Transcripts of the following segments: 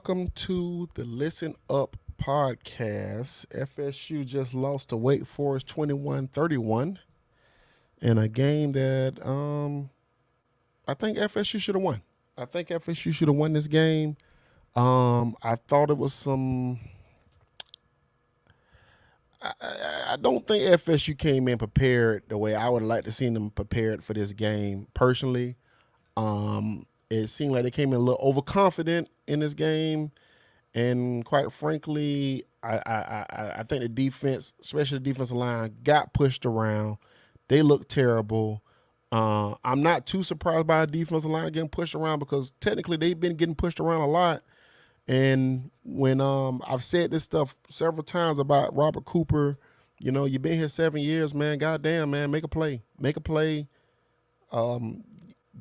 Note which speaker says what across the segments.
Speaker 1: welcome to the Listen Up podcast. FSU just lost to Wake Forest 21-31 in a game that I think FSU should have won. I think FSU should have won this game. I thought it was some. I don't think FSU came in prepared the way I would like to see them prepared for this game personally. It seemed like they came in a little overconfident in this game, and quite frankly, I think the defense, especially the defensive line, got pushed around. They looked terrible. I'm not too surprised by the defensive line getting pushed around because technically they've been getting pushed around a lot. And when I've said this stuff several times about Robert Cooper, you know, you've been here 7 years, man. Goddamn, man, make a play.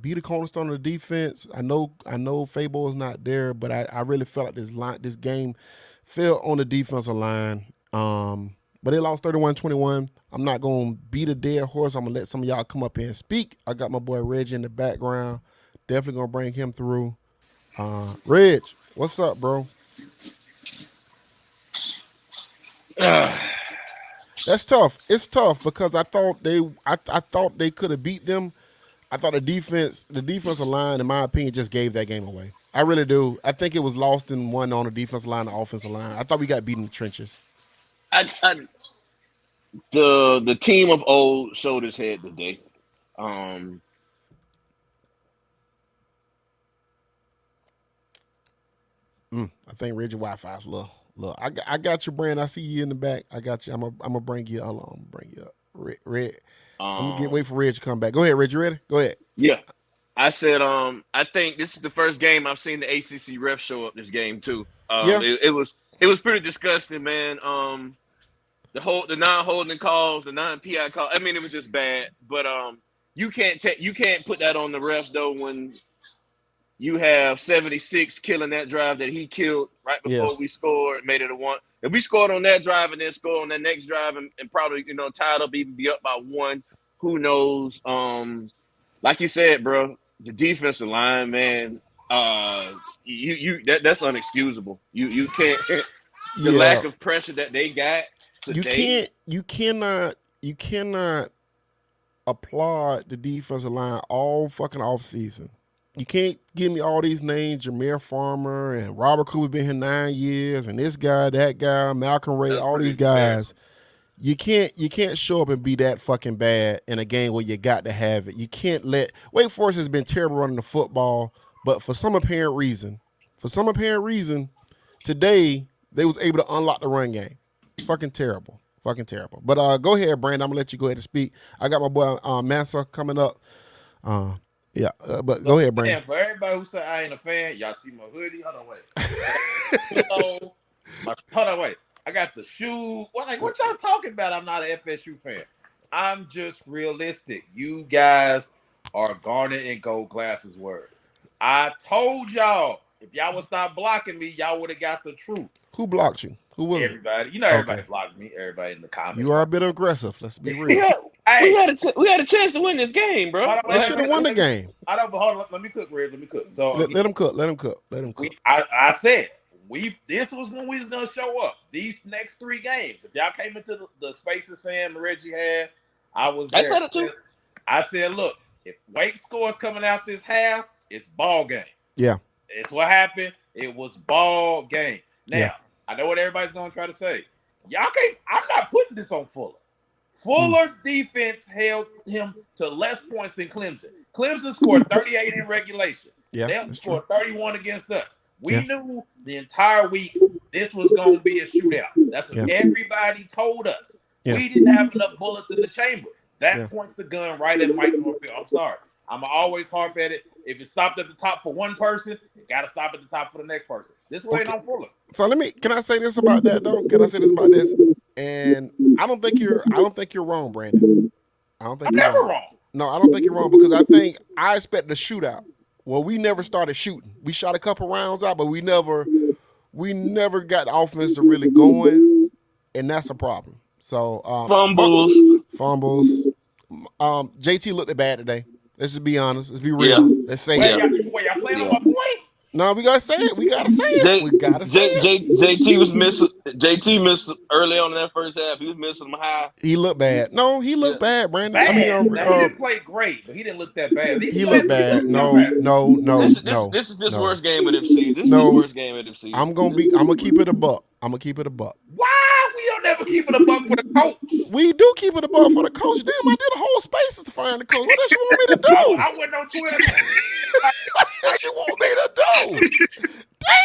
Speaker 1: Be the cornerstone of the defense. I know Fabo is not there, but I really felt like this game fell on the defensive line. But they lost 31-21. I'm not going to beat a dead horse. I'm going to let some of y'all come up here and speak. I got my boy Reggie in the background. Definitely going to bring him through. Reg, what's up, bro? That's tough. It's tough because I thought they could have beat them. I thought the defensive line, in my opinion, just gave that game away. I really do. I think it was lost in one on the defensive line, the offensive line. I thought we got beat in the trenches.
Speaker 2: The team of old showed his head today.
Speaker 1: I think Reggie Wi-Fi's a little. I got you, Brand. I see you in the back. I got you. I'm gonna bring you. Hold on, I'm gonna bring you up. Red. I'm gonna wait for Reg to come back. Go ahead, Reg. You ready? Go ahead.
Speaker 2: Yeah, I said. I think this is the first game I've seen the ACC ref show up this game too. It was pretty disgusting, man. The non-holding calls, the non-PI call. I mean, it was just bad. But you can't put that on the refs though when you have 76 killing that drive that he killed right before we scored, made it a one. If we scored on that drive and then score on that next drive and probably, tied up, even be up by one, who knows? Like you said, bro, the defensive line, man, that's unexcusable. You can't the lack of pressure that they got today.
Speaker 1: You cannot applaud the defensive line all fucking off season. You can't give me all these names, Jameer Farmer and Robert Cooper been here 9 years, and this guy, that guy, Malcolm Ray, all these guys. You can't show up and be that fucking bad in a game where you got to have it. You can't let Wake Forest has been terrible running the football, but for some apparent reason, today they was able to unlock the run game. Fucking terrible. But go ahead, Brandon. I'm gonna let you go ahead and speak. I got my boy Massa coming up. But go ahead, Brandon.
Speaker 3: For everybody who said I ain't a fan, y'all see my hoodie? Hold on, wait. I got the shoe. What y'all talking about? I'm not an FSU fan. I'm just realistic. You guys are Garnet and Gold Glasses words. I told y'all, if y'all would stop blocking me, y'all would have got the truth.
Speaker 1: Who blocked you? Who was
Speaker 3: everybody?
Speaker 1: it?
Speaker 3: Everybody blocked me. Everybody in the comments.
Speaker 1: You are a bit aggressive. Let's be real.
Speaker 2: Yeah, hey, we had a chance to win this game, bro.
Speaker 1: They should have won the game.
Speaker 3: I don't. But hold on. Let me cook, Red. Let me cook. So
Speaker 1: let him cook.
Speaker 3: I said this was when we was gonna show up. These next 3 games. If y'all came into the spaces Sam and Reggie had, I was there.
Speaker 2: I said it too.
Speaker 3: I said, look, if Wake scores coming out this half, it's ball game.
Speaker 1: Yeah.
Speaker 3: It's what happened. It was ball game. Now, I know what everybody's going to try to say. Y'all can't. I'm not putting this on Fuller. Fuller's defense held him to less points than Clemson. Clemson scored 38 in regulation.
Speaker 1: Yeah,
Speaker 3: they scored 31 against us. We knew the entire week this was going to be a shootout. That's what everybody told us. Yeah. We didn't have enough bullets in the chamber. That points the gun right at Mike Norfield. I'm sorry. I'm always harp at it. If it stopped at the top for one person, it got to stop at the top for the next person. This way on Fuller.
Speaker 1: So can I say this about that though? And I don't think you're wrong, Brandon. I'm
Speaker 3: never wrong.
Speaker 1: No, I don't think you're wrong because I expect the shootout. Well, we never started shooting. We shot a couple rounds out, but we never got the offense to really going, and that's a problem. So fumbles. JT looked bad today. Let's just be honest. Let's be real. Let's say
Speaker 3: that. Y'all playing on my point?
Speaker 1: No, we gotta say it. We gotta say it.
Speaker 2: J,
Speaker 1: We gotta say
Speaker 2: J,
Speaker 1: it.
Speaker 2: J, JT was missing. JT missed early on in that first half. He was missing them high.
Speaker 1: He looked bad. No, he
Speaker 2: Yeah.
Speaker 1: looked bad, Brandon. I mean,
Speaker 3: Bad. Now he didn't play great, but he didn't look that bad. These
Speaker 1: he
Speaker 3: players
Speaker 1: looked
Speaker 3: get
Speaker 1: bad.
Speaker 3: stuff
Speaker 1: No,
Speaker 3: out.
Speaker 1: no, no, no,
Speaker 2: This is his
Speaker 1: no,
Speaker 2: worst game of the season. This is his
Speaker 1: no.
Speaker 2: worst game of the season.
Speaker 1: I'm gonna keep it a buck. I'm gonna keep it a buck.
Speaker 3: Why we don't never keep it a buck for the coach?
Speaker 1: We do keep it a buck for the coach. Damn, I did a whole spaces to find the coach. What else you want me to do?
Speaker 3: I went on Twitter.
Speaker 1: What else you want me to do?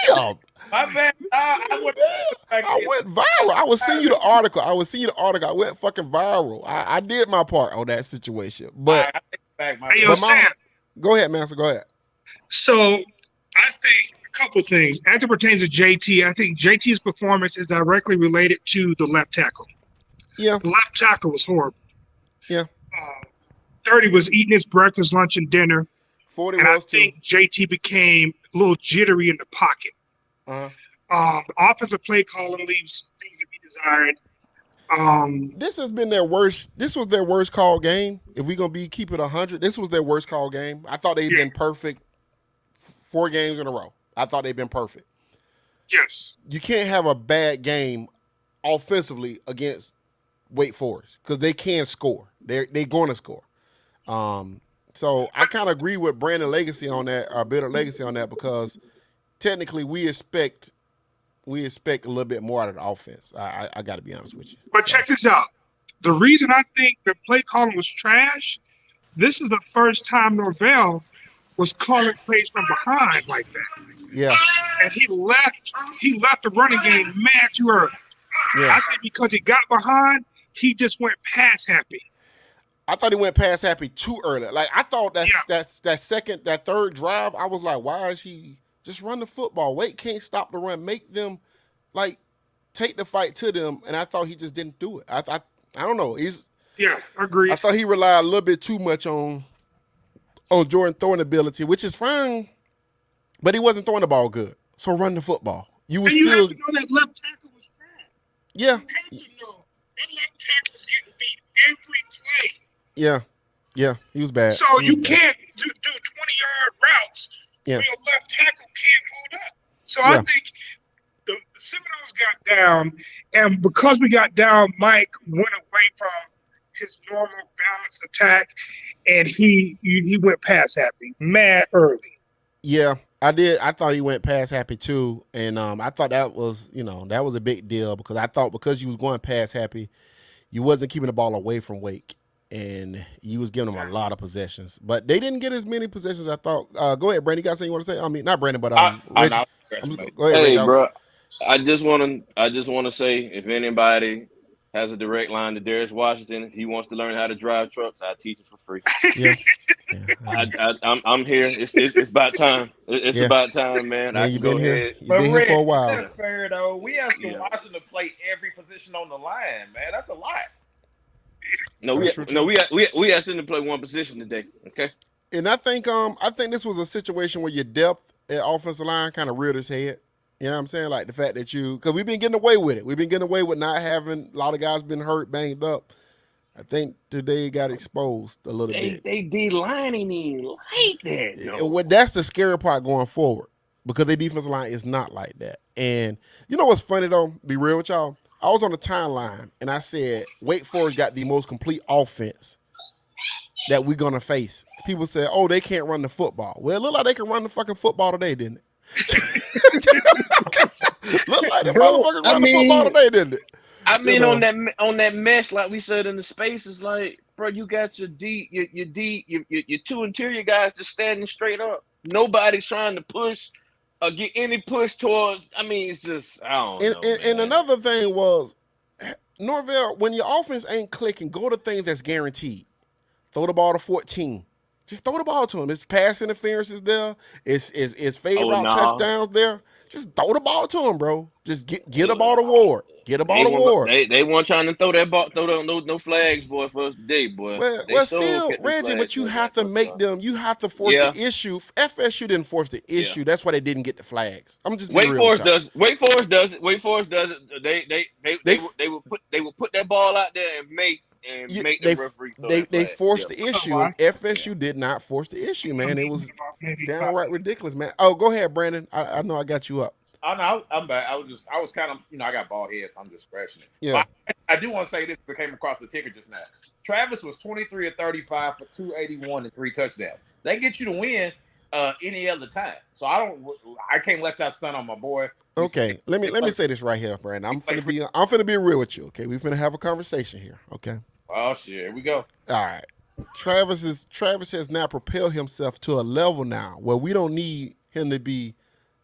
Speaker 1: Damn.
Speaker 3: My bad.
Speaker 1: I went viral. I was seeing you the article. I went fucking viral. I did my part on that situation. But
Speaker 3: I take back my
Speaker 4: Hey, yo, Sam.
Speaker 1: Go ahead, Master. Go ahead.
Speaker 4: So I think a couple things. As it pertains to JT, I think JT's performance is directly related to the left tackle.
Speaker 1: Yeah.
Speaker 4: The left tackle was horrible.
Speaker 1: Yeah.
Speaker 4: 30 was eating his breakfast, lunch, and dinner.
Speaker 1: 40
Speaker 4: and
Speaker 1: was
Speaker 4: I think JT became a little jittery in the pocket.
Speaker 1: Uh-huh.
Speaker 4: The offensive play calling leaves things to be desired.
Speaker 1: This has been their worst. This was their worst call game. If we're gonna keep it 100, this was their worst call game. I thought they'd been perfect 4 games in a row. I thought they'd been perfect.
Speaker 4: Yes.
Speaker 1: You can't have a bad game offensively against Wake Forest because they can score. They're going to score. So I kind of agree with Brandon Legacy on that, or Bitter Legacy on that, because technically we expect a little bit more out of the offense. I got to be honest with you.
Speaker 4: But check this out. The reason I think the play calling was trash, this is the first time Norvell was calling plays from behind like that.
Speaker 1: Yeah.
Speaker 4: And he left the running game mad too early.
Speaker 1: Yeah.
Speaker 4: I think because he got behind, he just went pass happy.
Speaker 1: I thought he went pass happy too early. Like I thought that third drive, I was like, why is he just run the football? Wait, can't stop the run. Make them like take the fight to them. And I thought he just didn't do it. I don't know.
Speaker 4: Agreed.
Speaker 1: I thought he relied a little bit too much on Jordan throwing ability, which is fine, but he wasn't throwing the ball good. So run the football. You
Speaker 4: have to know that left tackle was trash.
Speaker 1: Yeah.
Speaker 4: You have to know that left tackle was getting beat every play.
Speaker 1: Yeah, he was bad.
Speaker 4: So you can't do 20-yard routes where your left tackle can't hold up. So I think the Seminoles got down, and because we got down, Mike went away from his normal balanced attack, and he went pass happy, mad early.
Speaker 1: Yeah, I did. I thought he went pass happy too, and I thought that was a big deal because I thought because you was going pass happy, you wasn't keeping the ball away from Wake. And you was giving them a lot of possessions, but they didn't get as many possessions as I thought. Go ahead, Brandon. You got something you want to say? I mean, not Brandon, but Reggie.
Speaker 2: Go ahead, hey, bro. I just want to say, if anybody has a direct line to Darius Washington, if he wants to learn how to drive trucks, I teach it for free.
Speaker 1: Yeah.
Speaker 2: I'm here. It's about time. It's about time, man.
Speaker 1: Yeah, you've been here. You've been here for a while.
Speaker 3: That's fair though. We have to Washington play every position on the line, man. That's a lot.
Speaker 2: No, we asked him to play one position today. Okay.
Speaker 1: And I think this was a situation where your depth at offensive line kind of reared its head. You know what I'm saying? Like the fact that because we've been getting away with it. We've been getting away with not having a lot of guys been hurt, banged up. I think today got exposed a little bit.
Speaker 2: They D-lining him like that.
Speaker 1: That's the scary part going forward because their defensive line is not like that. And you know what's funny though? Be real with y'all. I was on the timeline and I said, Wake Forest got the most complete offense that we're going to face. People said, oh, they can't run the football. Well, it looked like they can run the fucking football today, didn't it? Looked like the motherfuckers run the football today, didn't it?
Speaker 2: I mean, on that mesh, like we said in the spaces, like, bro, you got your two interior guys just standing straight up. Nobody's trying to push or get any push towards. I mean, it's just I don't know.
Speaker 1: And another thing was, Norvell, when your offense ain't clicking, go to things that's guaranteed. Throw the ball to 14. Just throw the ball to him. It's pass interference is there. It's fade route touchdowns there. Just throw the ball to him, bro. Just get the ball to Ward. Get the ball to Ward.
Speaker 2: They weren't trying to throw that ball, no flags, boy, for us today, boy.
Speaker 1: Well, still, Reggie, but you have to make them. You have to force the issue. FSU didn't force the issue. That's why they didn't get the flags. I'm just
Speaker 2: Wake Forest does. Wake Forest does it. They will put that ball out there and and make them referees throw that
Speaker 1: they
Speaker 2: flag.
Speaker 1: forced the issue, and FSU did not force the issue, man. It was downright ridiculous, man. Oh, go ahead, Brandon. I know I got you up.
Speaker 3: Oh no, I'm back. I was kind of, I got bald head, so I'm just scratching it.
Speaker 1: Yeah.
Speaker 3: But I do want to say this that came across the ticker just now. Travis was 23 of 35 for 281 and 3 touchdowns. They get you to win any other time. So I can't let y'all stun on my boy.
Speaker 1: Okay, let me say this right here, Brandon. I'm finna be real with you. Okay, we finna have a conversation here. Okay.
Speaker 3: Oh shit, here we go.
Speaker 1: All right. Travis has now propelled himself to a level now where we don't need him to be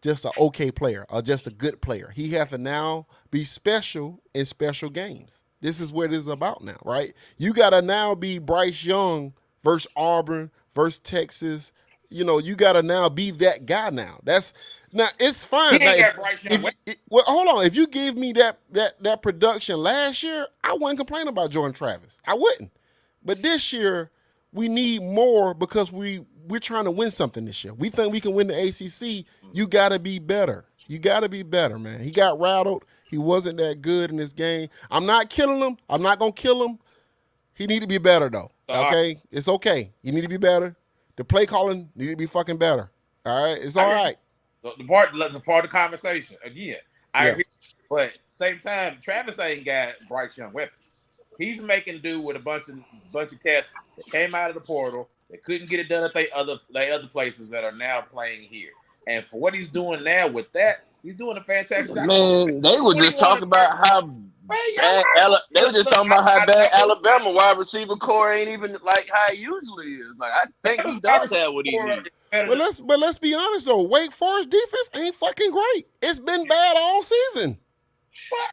Speaker 1: just an okay player or just a good player. He has to now be special in special games. This is what it is about now, right? You got to now be Bryce Young versus Auburn versus Texas. You got to now be that guy now. Now it's fine.
Speaker 3: He ain't got Bryce Young.
Speaker 1: Well, hold on. If you gave me that production last year, I wouldn't complain about Jordan Travis. I wouldn't. But this year, we need more because we're trying to win something this year. We think we can win the ACC. You got to be better. You got to be better, man. He got rattled. He wasn't that good in this game. I'm not killing him. I'm not going to kill him. He need to be better, though. Okay? It's okay. You need to be better. The play calling need to be fucking better. All right? It's all right.
Speaker 3: The part of the conversation, again, I agree. But same time, Travis ain't got Bryce Young weapons. He's making do with a bunch of cats that came out of the portal that couldn't get it done at they other places that are now playing here. And for what he's doing now with that, he's doing a fantastic job.
Speaker 2: Man, they were just talking about how bad Alabama wide receiver core ain't even like how it usually is. Like I think he does have what he needs.
Speaker 1: But let's be honest though, Wake Forest defense ain't fucking great. It's been bad all season.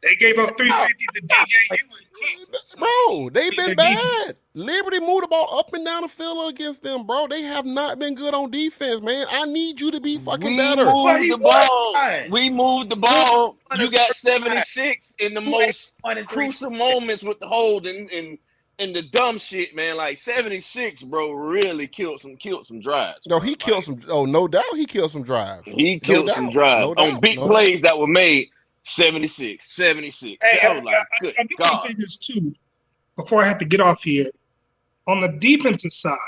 Speaker 4: They gave up 350 to DJU.
Speaker 1: Bro, they've been bad. Liberty moved the ball up and down the field against them, bro. They have not been good on defense, man. I need you to be fucking better.
Speaker 2: We moved the ball. You got 76 in the most crucial moments with the hold and the dumb shit, man. Like 76, bro, really killed some drives.
Speaker 1: No, he killed some. Oh, no doubt, he killed some drives.
Speaker 2: He killed some drives on big plays that were made. 76.
Speaker 4: Hey,
Speaker 2: I was like, good
Speaker 4: I
Speaker 2: God.
Speaker 4: want to say this too, before I have to get off here. On the defensive side,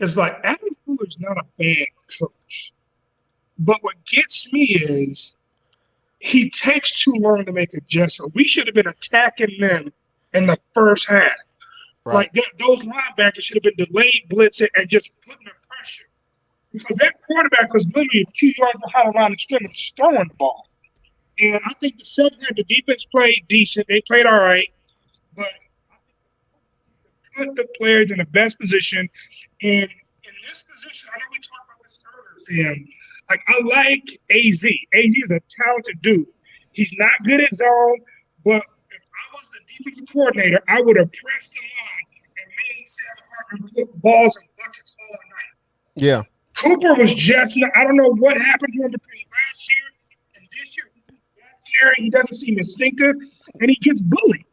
Speaker 4: it's like Adam Fuller's not a bad coach. But what gets me is he takes too long to make adjustments. We should have been attacking them in the first half. Right. Like those linebackers should have been delayed blitzing and just putting the pressure. Because that quarterback was literally 2 yards behind the line of scrimmage throwing the ball. And I think the second half, the defense played decent. They played all right. But I think put the players in the best position. And in this position, I know we talked about this earlier, Sam. Like, I like AZ. AZ is a talented dude. He's not good at zone, but if I was the defensive coordinator, I would have pressed the line and made Sam Hartman put balls in buckets all night.
Speaker 1: Yeah.
Speaker 4: Cooper was just not, I don't know what happened to him between last year and this year. He doesn't seem instinctive, and he gets bullied.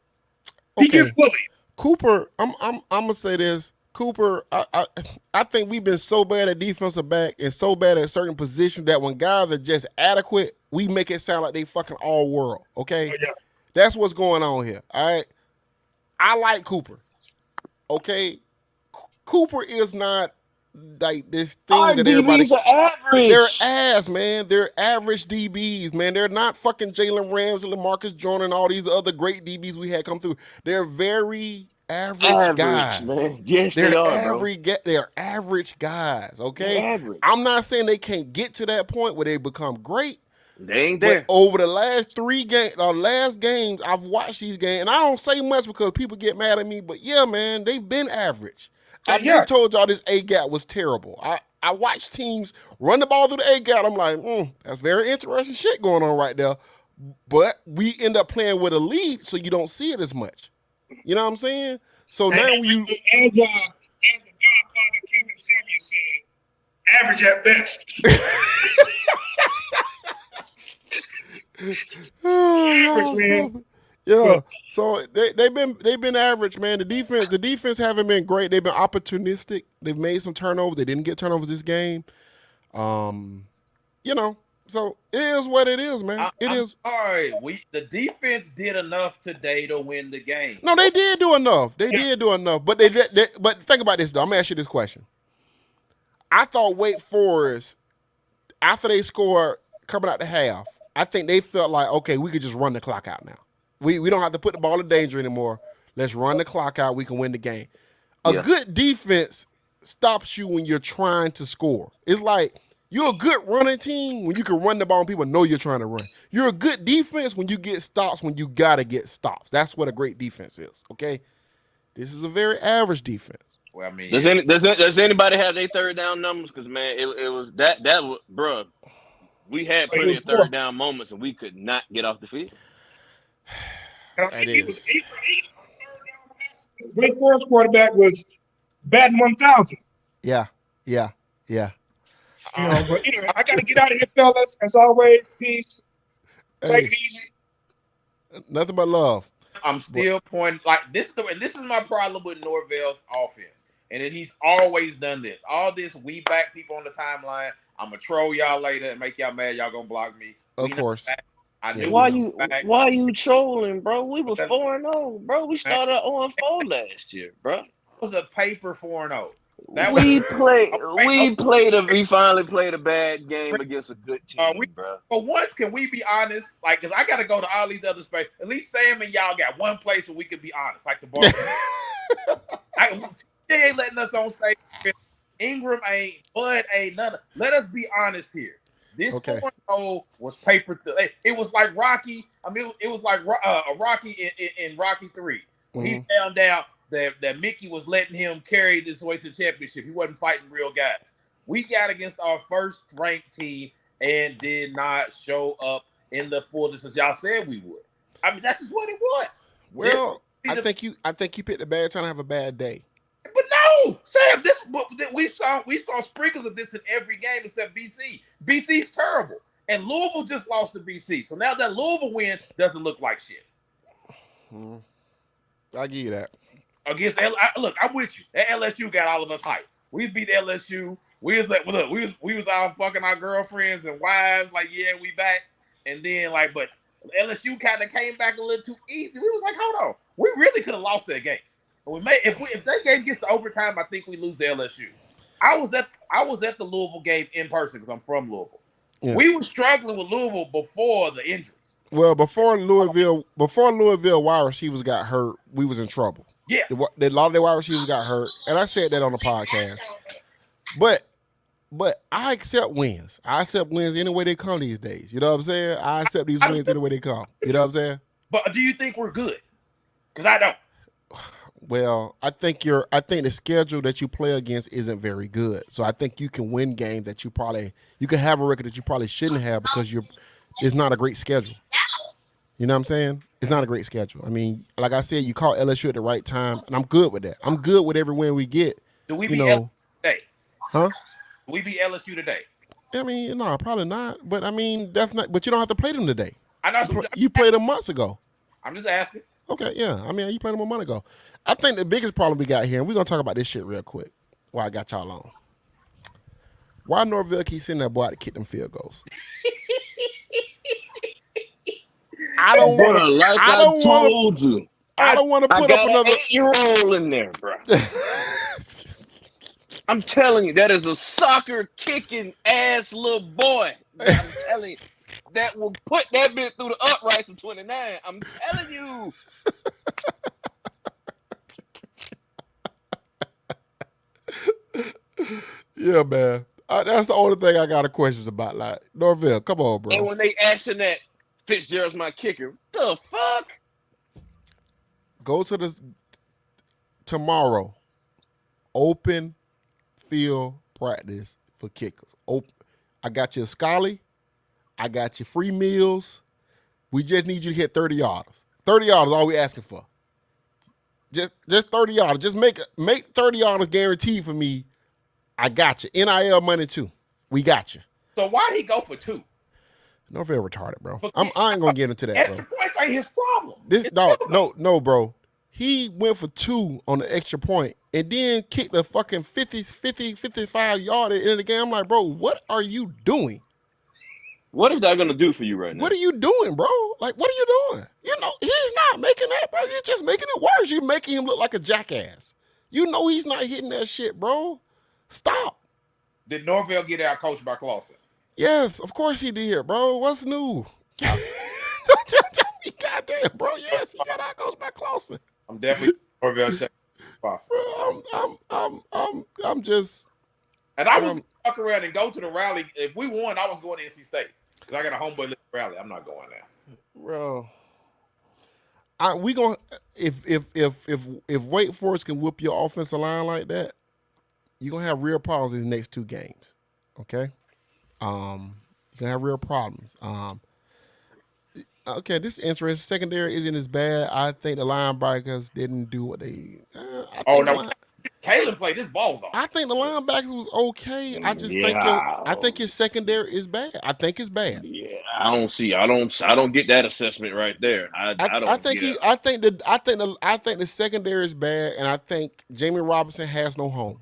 Speaker 4: He gets bullied.
Speaker 1: Cooper, I'm gonna say this. Cooper, I think we've been so bad at defensive back and so bad at certain positions that when guys are just adequate, we make it sound like they fucking all world. Okay, That's what's going on here. All right, I like Cooper. Okay, Cooper is not like this thing that everybody.
Speaker 2: DBs are average.
Speaker 1: They're ass, man. They're average DBs, man. They're not fucking Jalen Ramsey, LaMarcus Joyner, and all these other great DBs we had come through. They're very average guys,
Speaker 2: man. Yes, they are, bro.
Speaker 1: They're average guys. Okay,
Speaker 2: average.
Speaker 1: I'm not saying they can't get to that point where they become great.
Speaker 2: They ain't there.
Speaker 1: But over the last 3 games, last games, I've watched these games, and I don't say much because people get mad at me. But yeah, man, they've been average. I just told y'all this A-gap was terrible. I watched teams run the ball through the A-gap. I'm like, that's very interesting shit going on right there. But we end up playing with a lead, so you don't see it as much. You know what I'm saying? So now you...
Speaker 4: As the Godfather Kevin Samuel said, average at best. Average, man.
Speaker 1: Yeah, so they've been average, man. The defense haven't been great. They've been opportunistic. They've made some turnovers. They didn't get turnovers this game. So it is what it is, man.
Speaker 3: I'm sorry. The defense did enough today to win the game.
Speaker 1: No, they did do enough. They did do enough. But but think about this though. I'm gonna ask you this question. I thought Wake Forest, after they scored coming out the half, I think they felt like, okay, we could just run the clock out now. We don't have to put the ball in danger anymore. Let's run the clock out. We can win the game. A good defense stops you when you're trying to score. It's like you're a good running team when you can run the ball and people know you're trying to run. You're a good defense when you get stops when you got to get stops. That's what a great defense is, okay? This is a very average defense.
Speaker 3: Well, I mean,
Speaker 2: does anybody have their third down numbers? Because, man, it was that was, bro, we had plenty of third down moments and we could not get off the field.
Speaker 4: That is. Wake Forest quarterback was batting 1,000.
Speaker 1: Yeah.
Speaker 4: But I got to get out of here, fellas. As always, peace. Take it easy.
Speaker 1: Nothing but love.
Speaker 3: I'm still pointing like this is my problem with Norvell's offense, and then he's always done this. All this, we back people on the timeline. I'm gonna troll y'all later and make y'all mad. Y'all gonna block me.
Speaker 1: Of course.
Speaker 3: I knew.
Speaker 2: Why you trolling, bro? We was 4-0, bro. We started 0-4 last year, bro.
Speaker 3: It was a paper 4-0.
Speaker 2: We finally played a bad game against a good team, bro.
Speaker 3: For once, can we be honest? Like, because I got to go to all these other spaces. At least Sam and y'all got one place where we can be honest, like the bar. They ain't letting us on stage. Ingram ain't, Bud ain't, none. Let us be honest here. This 4-0 was paper. It was like Rocky. I mean, it was like a Rocky in Rocky 3. When he found out that Mickey was letting him carry this way to the championship. He wasn't fighting real guys. We got against our first ranked team and did not show up in the fullness as y'all said we would. I mean, that's just what it was.
Speaker 1: Well, I think you picked a bad time to have a bad day.
Speaker 3: But no, Sam, we saw sprinkles of this in every game except BC. BC's terrible. And Louisville just lost to BC. So now that Louisville win doesn't look like shit.
Speaker 1: I'll give you that.
Speaker 3: Against look, I'm with you. That LSU got all of us hyped. We beat LSU. We was like, look, we was out fucking our girlfriends and wives, like, yeah, we back. And then but LSU kind of came back a little too easy. We was like, hold on, we really could have lost that game. And if that game gets to overtime, I think we lose to LSU. I was at the Louisville game in person because I'm from Louisville. Yeah. We were struggling with Louisville before the injuries.
Speaker 1: Well, before Louisville wide receivers got hurt, we was in trouble.
Speaker 3: Yeah.
Speaker 1: A lot of their wide receivers got hurt, and I said that on the podcast. But I accept wins. I accept wins any way they come these days. You know what I'm saying? I accept these wins any way they come. You know what I'm saying?
Speaker 3: But do you think we're good? Because I don't.
Speaker 1: Well, I think the schedule that you play against isn't very good. So I think you can win games that you can have a record that you probably shouldn't have because it's not a great schedule. You know what I'm saying? It's not a great schedule. I mean, like I said, you caught LSU at the right time, and I'm good with that. I'm good with every win we get.
Speaker 3: Do we beat LSU today?
Speaker 1: Huh?
Speaker 3: Do we beat LSU today?
Speaker 1: I mean, no, probably not. But I mean, that's not. But you don't have to play them today.
Speaker 3: I know.
Speaker 1: You played them months ago.
Speaker 3: I'm just asking.
Speaker 1: Okay, yeah. I mean, you played them a month ago. I think the biggest problem we got here, and we're gonna talk about this shit real quick. Why I got y'all on? Why Norvell keep sending that boy out to kick them field goals? I don't want to. I don't want to put up another
Speaker 2: 8-year-old in there, bro. I'm telling you, that is a soccer kicking ass little boy. I'm telling you, that will put that bit through the uprights from 29. I'm telling you.
Speaker 1: Yeah, man. That's the only thing I got a questions about. Like, Norvell, come on, bro.
Speaker 2: And when they asking that Fitzgerald's my kicker, the fuck?
Speaker 1: Go to this tomorrow. Open field practice for kickers. I got you a Scully. I got you free meals. We just need you to hit 30 yards. 30 yards is all we asking for. Just 30 yards. Just make 30 yards guaranteed for me. I got you. NIL money too. We got you.
Speaker 3: So why'd he go for 2?
Speaker 1: Norvell retarded, bro. I ain't gonna get into that, bro.
Speaker 3: Extra points ain't his problem.
Speaker 1: This no, bro. He went for 2 on the extra point and then kicked the fucking 55 yard at the end of the game. I'm like, bro, what are you doing?
Speaker 2: What is that gonna do for you right now?
Speaker 1: What are you doing, bro? Like, what are you doing? You know, he's not making that, bro. You're just making it worse. You're making him look like a jackass. You know he's not hitting that shit, bro. Stop.
Speaker 3: Did Norvell get out coached by Clawson?
Speaker 1: Yes, of course he did, bro. What's new? Don't tell me, goddamn, bro. Yes, he got out coached by Clawson.
Speaker 3: I'm definitely Norvell check possible.
Speaker 1: I'm just.
Speaker 3: And I was walk around and go to the rally. If we won, I was going to NC State because I got a homeboy rally. I'm not going there,
Speaker 1: bro. We gonna if Wake Forest can whoop your offensive line like that, you're gonna have real problems in the next 2 games. Okay, you're gonna have real problems. Okay, this is interesting. Secondary isn't as bad. I think the linebackers didn't do what they.
Speaker 3: Kalen played his balls off.
Speaker 1: I think the linebackers was okay. I just think your secondary is bad. I think it's bad.
Speaker 2: Yeah, I don't get that assessment right there. I think
Speaker 1: the secondary is bad, and I think Jamie Robinson has no home.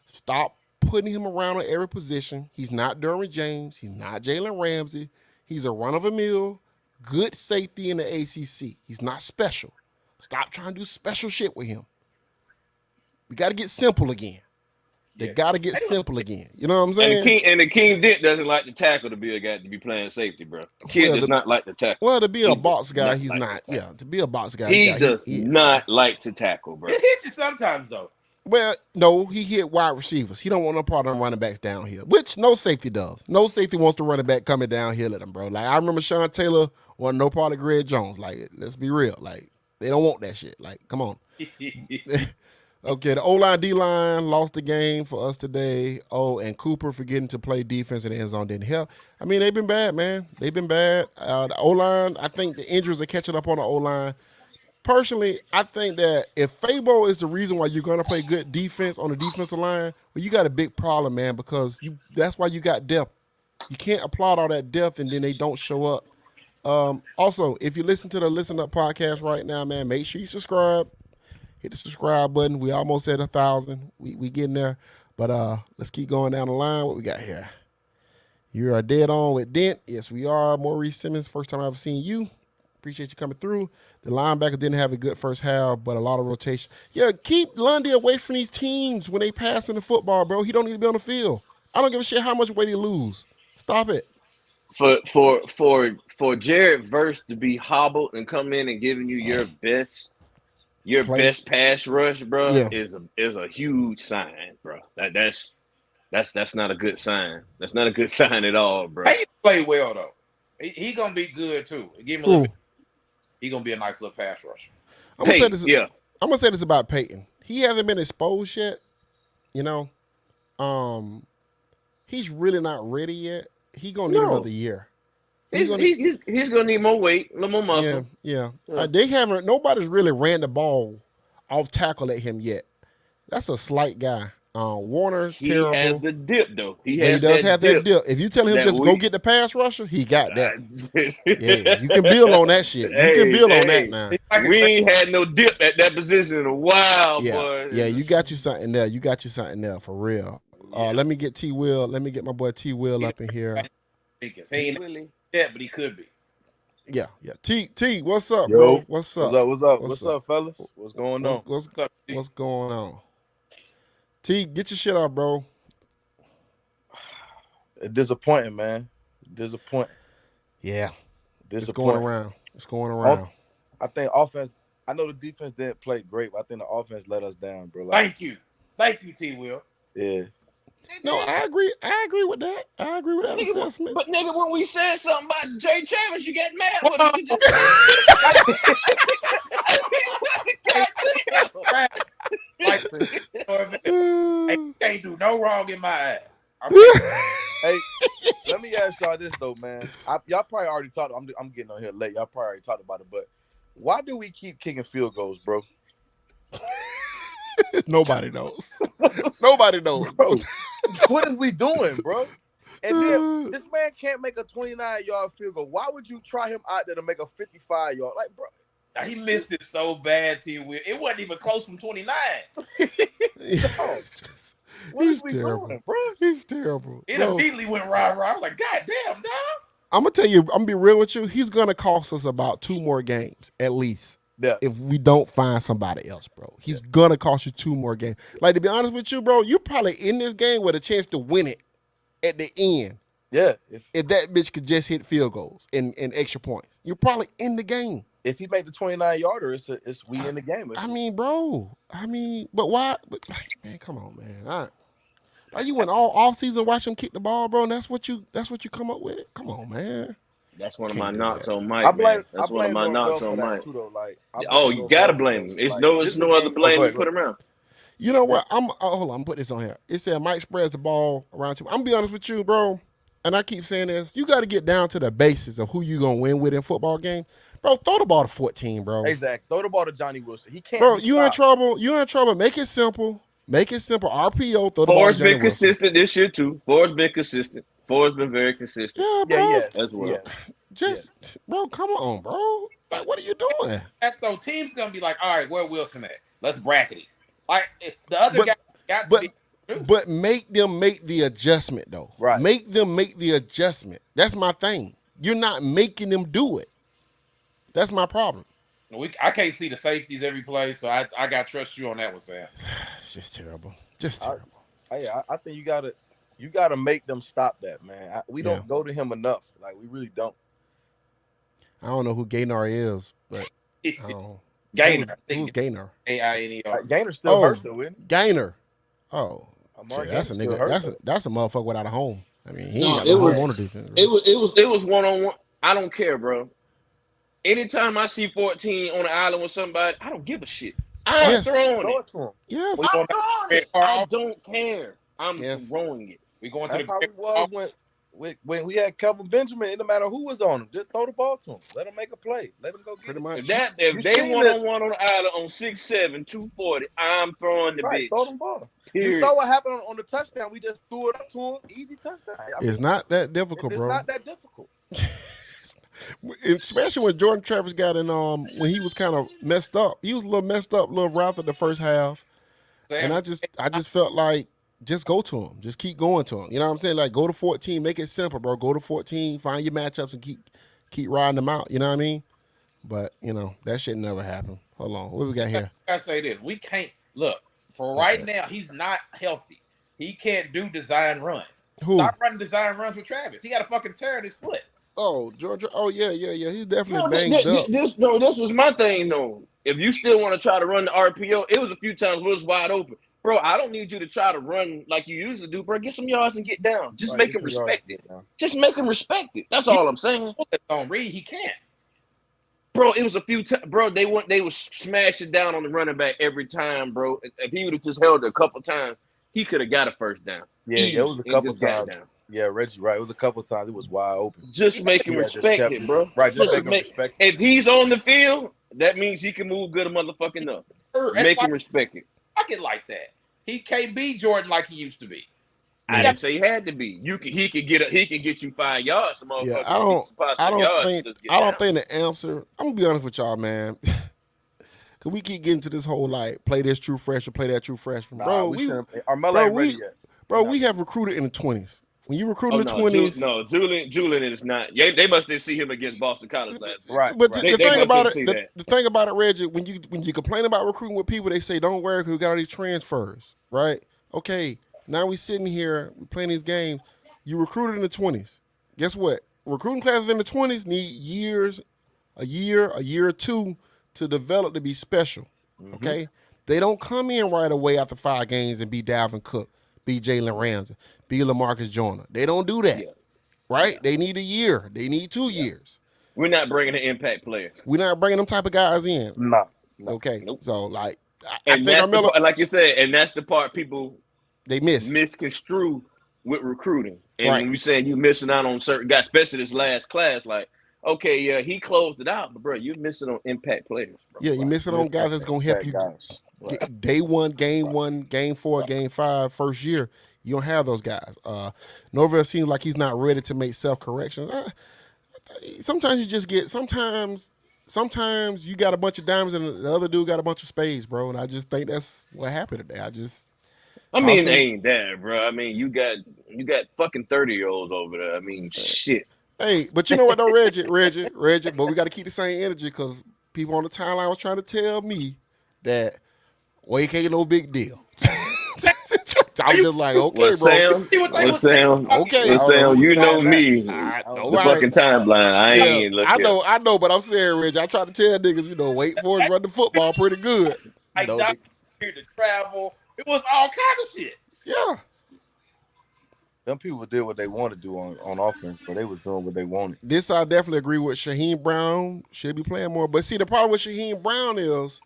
Speaker 1: Stop putting him around in every position. He's not Derwin James. He's not Jalen Ramsey. He's a run-of-the-mill, good safety in the ACC. He's not special. Stop trying to do special shit with him. We got to get simple again. They got to get simple again. You know what I'm saying?
Speaker 2: And the King Dent doesn't like to tackle to be a guy to be playing safety, bro. The kid does not like to tackle.
Speaker 1: Well, to be a box guy, he's not. Yeah, to be a box guy,
Speaker 2: he does not like to tackle, bro.
Speaker 3: It hits you sometimes, though.
Speaker 1: Well, no, he hit wide receivers. He don't want no part of them running backs downhill, which no safety does. No safety wants to run it back coming downhill at him, bro. Like, I remember Sean Taylor wanted no part of Greg Jones. Like, let's be real. Like, they don't want that shit. Like, come on. Okay, the O-line, D-line lost the game for us today. Oh, and Cooper forgetting to play defense in the end zone didn't help. I mean, they've been bad, man. They've been bad. The O-line, I think the injuries are catching up on the O-line. Personally, I think that if Fabo is the reason why you're going to play good defense on the defensive line, well, you got a big problem, man, because that's why you got depth. You can't applaud all that depth and then they don't show up. Also, if you listen to the Listen Up podcast right now, man, make sure you subscribe. Hit the subscribe button. We almost at 1,000. We getting there. But let's keep going down the line. What we got here? You are dead on with Dent. Yes, we are. Maurice Simmons, first time I've seen you. Appreciate you coming through. The linebackers didn't have a good first half, but a lot of rotation. Yeah, keep Lundy away from these teams when they pass in the football, bro. He don't need to be on the field. I don't give a shit how much weight he lose. Stop it.
Speaker 2: For Jared Verse to be hobbled and come in and giving you your best pass rush, bro, is a huge sign, bro. That's not a good sign. That's not a good sign at all, bro.
Speaker 3: He play well though. He gonna be good too. Give him a little bit. He gonna be a nice little pass rusher.
Speaker 1: I'm gonna say this about Peyton. He hasn't been exposed yet. You know, he's really not ready yet. He's gonna need another year.
Speaker 2: He's gonna need more weight, a little more muscle.
Speaker 1: Yeah. Nobody's really ran the ball off tackle at him yet. That's a slight guy. Warner, terrible.
Speaker 2: He has the dip though. He
Speaker 1: does have that dip. If you tell him just go get the pass rusher, he got that. Yeah, you can build on that shit. You can build on that now.
Speaker 2: We ain't had no dip at that position in a while, boy.
Speaker 1: Yeah, you got you something there. For real. Let me get T Will. Let me get my boy T Will up in here.
Speaker 3: He ain't yet, but he could be.
Speaker 1: Yeah. T, what's up, bro? What's up?
Speaker 5: What's up, fellas? What's going on?
Speaker 1: What's going on? T, get your shit off, bro.
Speaker 5: Disappointing, man. Disappointing.
Speaker 1: Yeah. It's going around.
Speaker 5: I think offense. I know the defense didn't play great, but I think the offense let us down, bro.
Speaker 3: Thank you, T. Will.
Speaker 5: Yeah.
Speaker 1: No, I agree with that. Assessment.
Speaker 2: But nigga, when we said something about Jay Travis, you got mad with him.
Speaker 3: He can't do no wrong in my eyes.
Speaker 5: Hey, let me ask y'all this though, man. Y'all probably already talked. I'm getting on here late. Y'all probably already talked about it, but why do we keep kicking field goals, bro?
Speaker 1: Nobody knows. Nobody knows,
Speaker 5: bro. What are we doing, bro? And then this man can't make a 29-yard field goal. Why would you try him out there to make a 55-yard? Like, bro.
Speaker 3: He missed it so bad, T. Will. It wasn't even close from 29.
Speaker 1: He's terrible, doing, bro? He's terrible.
Speaker 3: It immediately went rah-rah. I was like, God damn, dog.
Speaker 1: I'm gonna tell you, I'm gonna be real with you. He's gonna cost us about 2 more games at least.
Speaker 5: Yeah.
Speaker 1: If we don't find somebody else, bro. He's gonna cost you 2 more games. Like, to be honest with you, bro, you're probably in this game with a chance to win it at the end.
Speaker 5: Yeah.
Speaker 1: If that bitch could just hit field goals and extra points, you're probably in the game.
Speaker 5: If he made the 29-yarder, it's we in the game.
Speaker 1: I mean, bro. But why? Man, come on, man. Like, you went all off season watch him kick the ball, bro, and that's what you come up with. Come on, man.
Speaker 2: That's one of my knocks on
Speaker 5: I
Speaker 2: Mike,
Speaker 5: blame
Speaker 2: man. That's one of my knocks on Mike.
Speaker 5: Too, though. Like,
Speaker 2: you gotta blame him. It's no other blame to put around.
Speaker 1: You know what? Hold on. I'm putting this on here. It said Mike spreads the ball around you. I'm gonna be honest with you, bro. And I keep saying this. You got to get down to the basics of who you gonna win with in football game, bro. Throw the ball to 14, bro.
Speaker 5: Exactly. Throw the ball to Johnny Wilson. He can't.
Speaker 1: Bro, you in trouble. You in trouble. Make it simple. Make it simple. RPO. Throw the ball to Johnny Wilson.
Speaker 2: Ford's been consistent this year too. Ford's been consistent. Ford's been very consistent.
Speaker 1: Yeah, bro.
Speaker 5: Yeah.
Speaker 2: As well.
Speaker 1: Bro, come on, bro. Like, what are you doing?
Speaker 3: Though team's gonna be like, all right, where Wilson at? Let's bracket it. Like the other guy got to be.
Speaker 1: But make them make the adjustment, though.
Speaker 5: Right.
Speaker 1: Make them make the adjustment. That's my thing. You're not making them do it. That's my problem.
Speaker 3: I can't see the safeties every play, so I got to trust you on that one, Sam.
Speaker 1: It's just terrible. Just terrible.
Speaker 5: I think you gotta make them stop that, man. We don't go to him enough. Like, we really don't.
Speaker 1: I don't know who Gaynor is, but I don't know.
Speaker 3: Gaynor.
Speaker 1: Who's Gaynor?
Speaker 3: Gainer.
Speaker 5: Gainer's still hurt, though, isn't he?
Speaker 1: Gaynor. Oh. Shit, that's a nigga. That's a motherfucker without a home. I mean, he ain't got no home on the defense. Right?
Speaker 2: It was one-on-one. I don't care, bro. Anytime I see 14 on the island with somebody, I don't give a shit. I'm throwing it to him.
Speaker 1: Yes.
Speaker 2: I'm throwing it. I don't care. I'm throwing it.
Speaker 3: We going to
Speaker 5: That's how it was when we had Kelvin Benjamin. It no matter who was on him, just throw the ball to him. Let him make a play. Let him go get it.
Speaker 2: If they one-on-one on the island on 6'7", 240, I'm throwing the bitch.
Speaker 5: Throw them ball. You saw what happened on the touchdown. We just threw it up to him. Easy touchdown.
Speaker 1: It's not that difficult, bro.
Speaker 5: It's not that difficult.
Speaker 1: Especially when Jordan Travis got in, when he was kind of messed up. He was a little messed up, a little rough at the first half. And I just felt like, just go to him. Just keep going to him. You know what I'm saying? Like, go to 14. Make it simple, bro. Go to 14. Find your matchups and keep riding them out. You know what I mean? But, that shit never happened. Hold on. What we got here?
Speaker 3: I say this. We can't look for right now. He's not healthy. He can't do design runs.
Speaker 1: Who?
Speaker 3: Stop running design runs with Travis. He got a fucking tear in his foot.
Speaker 1: Oh, Georgia. Oh, yeah. He's definitely banged up.
Speaker 2: This was my thing, though. If you still want to try to run the RPO, it was a few times where it was wide open. Bro, I don't need you to try to run like you usually do, bro. Get some yards and get down. Just make him respect it. Just make him respect it. That's all I'm saying.
Speaker 3: On Reed, he can't.
Speaker 2: Bro, it was a few times. Bro, they was smashing down on the running back every time, bro. If he would have just held it a couple times, he could have got a first down.
Speaker 5: Yeah, it was a couple times. Yeah, Reggie, right. It was a couple times. It was wide open.
Speaker 2: Just make him respect it, bro.
Speaker 5: Right, just make him respect it.
Speaker 2: If he's on the field, that means he can move good a motherfucking up. Make him respect it.
Speaker 3: Fucking like that. He can't be Jordan like he used to be.
Speaker 2: I didn't say he had to be. He can get you 5 yards.
Speaker 1: Yeah, I don't think the answer. I'm gonna be honest with y'all, man. Cause we keep getting to this whole like play this true freshman, play that true freshman, bro. We have recruited in the 20s. When you recruit in the 20s,
Speaker 2: Julian is not. Yeah, they must didn't see him against Boston College last year.
Speaker 5: Right.
Speaker 1: But the thing about it, the thing about it, Reggie, when you complain about recruiting with people, they say don't worry because we got all these transfers, right? Okay, now we sitting here, we playing these games. You recruited in the 20s. Guess what? Recruiting classes in the 20s need years, a year or two to develop to be special. Mm-hmm. Okay, they don't come in right away after 5 games and be Dalvin Cook, be Jalen Ramsey, be LaMarcus Joyner. They don't do that, right? They need a year. They need 2 years.
Speaker 2: We're not bringing an impact player.
Speaker 1: We're not bringing them type of guys in.
Speaker 5: No.
Speaker 1: Okay. Nope. So, like,
Speaker 2: I think like you said, and that's the part people misconstrue with recruiting. And when we saying you missing out on certain guys, especially this last class, like, okay, yeah, he closed it out, but bro, you're missing on impact players. Bro.
Speaker 1: Yeah, you're missing on guys that's gonna help you. Day 1, game 4, game 5, first year. You don't have those guys. Norvell seems like he's not ready to make self-corrections. Sometimes you just get. Sometimes you got a bunch of diamonds and the other dude got a bunch of spades, bro. And I just think that's what happened today.
Speaker 2: They ain't that, bro. I mean, you got fucking 30-year-olds over there. I mean, shit.
Speaker 1: Hey, but you know what though, Reggie, but we got to keep the same energy because people on the timeline was trying to tell me that Wake ain't no big deal. I was just like, okay, bro. Okay.
Speaker 2: Sam, you know me.
Speaker 1: All
Speaker 2: The
Speaker 1: right.
Speaker 2: fucking timeline. I ain't look
Speaker 1: I know, but I'm saying, Reggie, I try to tell niggas, Wake Forest run the football pretty good.
Speaker 3: Like Doc here to travel. It was all kind of shit.
Speaker 1: Yeah.
Speaker 5: Them people did what they want to do on offense, but they was doing what they wanted.
Speaker 1: This I definitely agree with. Shaheem Brown should be playing more. But see, the problem with Shaheem Brown is